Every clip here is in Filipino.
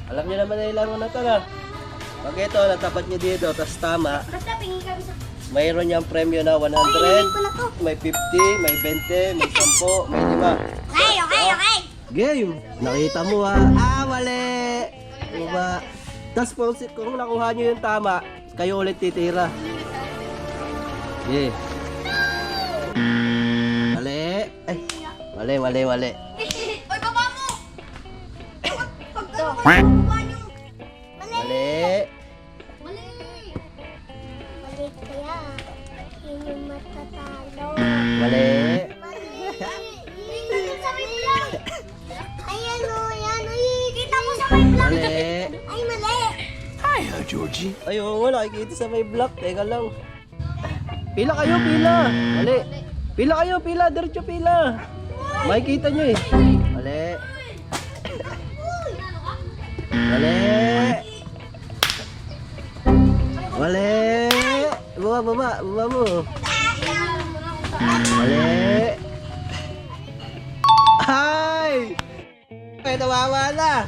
Alam niyo naman na yung laro na ito na. Pag ito, natapat niyo dito, tapos tama, Basta pingin kami sa... mayroon niyang premyo na 100, may 50, may 20, may 10, may 5. Okay. Game! Nakita mo ha? Mali! Diba? Tapos kung nakuha niyo yung tama, kayo ulit titira. Yeah. Mali! Ay! Mali! Oy, baba mo! Pag Mali! Mali kaya. Hindi matatalo. Mali! Sa may vlog. Ayan o, yan. Kita mo sa may vlog. Mali! Ay, mali. Ay, oo nga, nakikita sa may block. Teka lang. Pila kayo, pila. Mali. Pila kayo, pila. Diretso pila. Makikita nyo eh. Mali. Mali. Mali. Baba mo. Mali. Ay! Ay, nawawa na.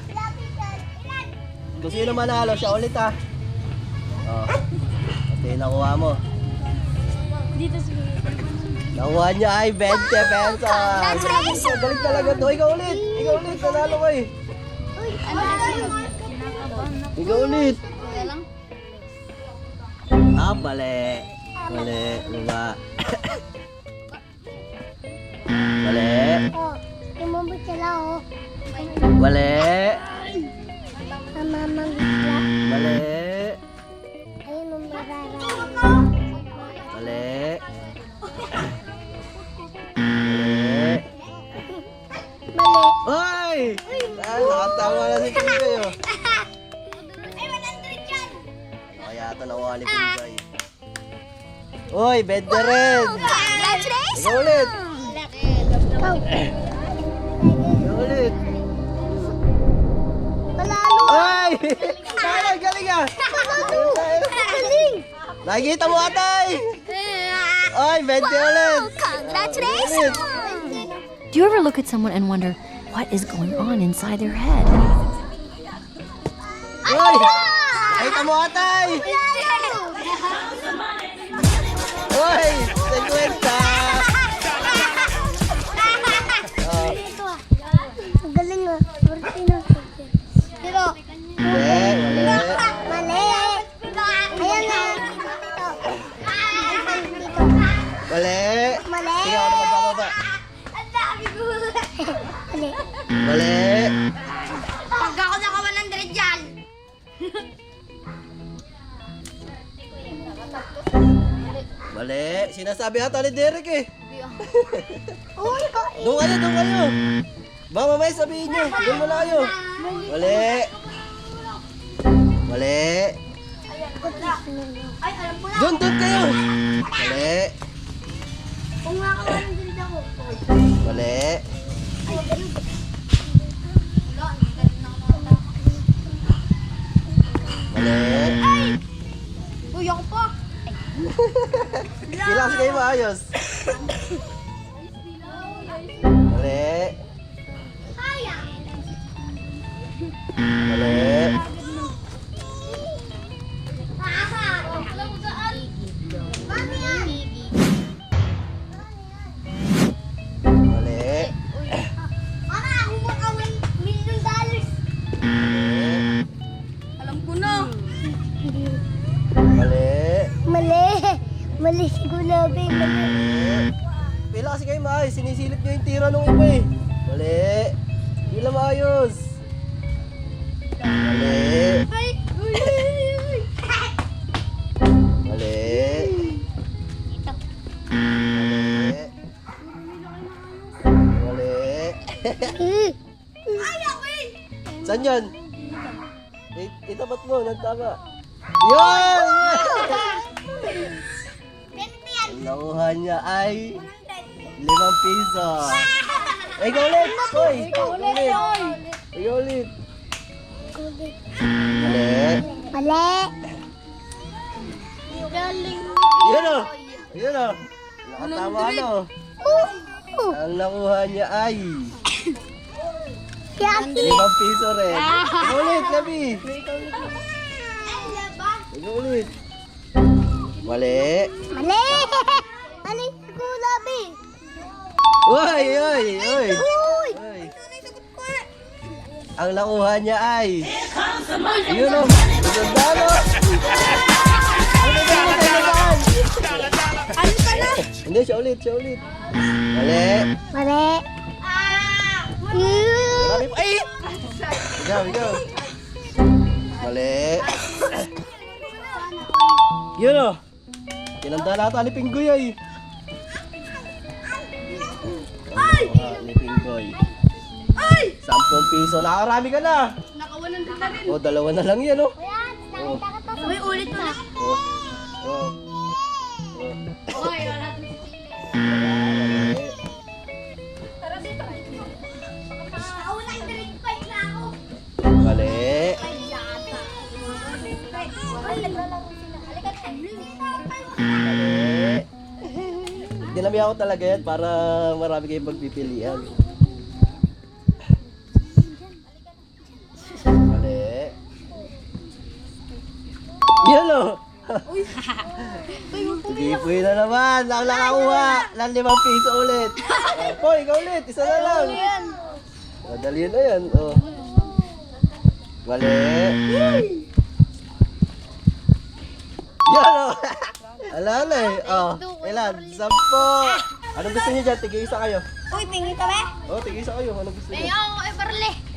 Kung sino manalo, siya ulit ha. Oh. Ito yung nakuha mo. Dito sa Nakuha niya ay 20 pesos. Congratulations! Galing talaga to. Ikaw ulit. Nanalo ko eh. Ikaw ulit. Ah, mali. Baba. Mali. Oh, tumabot sila oh. Mali. Mamamang bigla. Mali. Ayun ang mararami. Mali. Mali. Mali. Oy! Nakatawa na si Pinjoy oh. Ay, 100 yan! Kaya ito nakuha ni Pinjoy. Oy, bed na rin. Congratulations! Ikaw ulit. Ikaw. Ikaw ulit. Palalo! Ay! Galing ah! Galing! Nakikita mo atay! Oy, 20 ulit! Congratulations! Do you ever look at someone and wonder what is going on inside their head? Oy! Nakikita mo atay! Oy! 50! Ang galing ah. Pero, Mali! mali. Ayan na. Dito. Mali! Mali. Sige ako na magbababa. Ang dami ko. Mali. Mali! Pag ako naka 100 dyan. Mali! Sinasabi ata ni Derek eh. Uy, Doon kayo! Baka mamaya sabihin nyo. Doon muna kayo. Mali! Mali! Ay, alam ko na. Doon kayo! Mali! Kung nga ka 100 ako. Mali! Ay, galing. Mali! Uy, ako pa. Kailangan kasi kayo maayos. Mali! Kaya. Mali! Alam mo saan? Mami yan. Mali! Mama, ako mo ka $1 million. Alam ko na. Mali! Mali. Mali si Gulabi. Mali. Mali! Kailangan kasi kayo maayos. Sinisilip nyo yung tira nung iba eh. Mali! Hindi lang maayos. Mali! Ay, uy, uy, uy. Mali! Mali! Mali! Ay, ako eh. Saan yan? Itapat mo, nagtama. Yan! 20 yan. Ang nakuha niya ay 5 piso. Ikaw ulit! Hoy! Ikaw ulit! Mali! Mali. Galing. Yun o! Yun o! Nakatama ano? Ang nakuha niya ay Kaya 5 piso rin. Ikaw ulit, Gabi. Ikaw ulit. Mali. Mali! Mali si Kulabi! Uy, uy, uy. Uy! Uy. Ang nakuha niya ay... Yun o. Sandalo. Ano ka na? Hindi, siya ulit. Mali. Mali! Marami pa. Ay! Ikaw. Mali. Yun o. Tinanda natin ni Pinggoy ay. Ay! Ni Pinggoy. Ay! 10 piso. Nakarami ka na. Nakawanan din na rin. O, 2 na lang yan o. Kuya, nakita ka to. Uy, ulit mo na. Uy, wala natin si Chile. Tara dito. Nauna yung direct fight na ako. Mali. Ay, naglalaro sila. Halika na. Mali. Dinami ako talaga yan para marami kayong pagpipilian. Mali. Yan o. Sige, puwi na naman. Lang nakakuha. Lang 5 piso ulit. Poy, ikaw ulit. Isa na lang. Madali na yan. Oh. Mali. Yan o. Ala na eh. Oh, ilan? 10. Anong gusto niyo dyan? Tigil isa kayo. Uy, tingin ka ba? Oh, tigil isa kayo. Anong gusto niyo? Ayaw, Everly.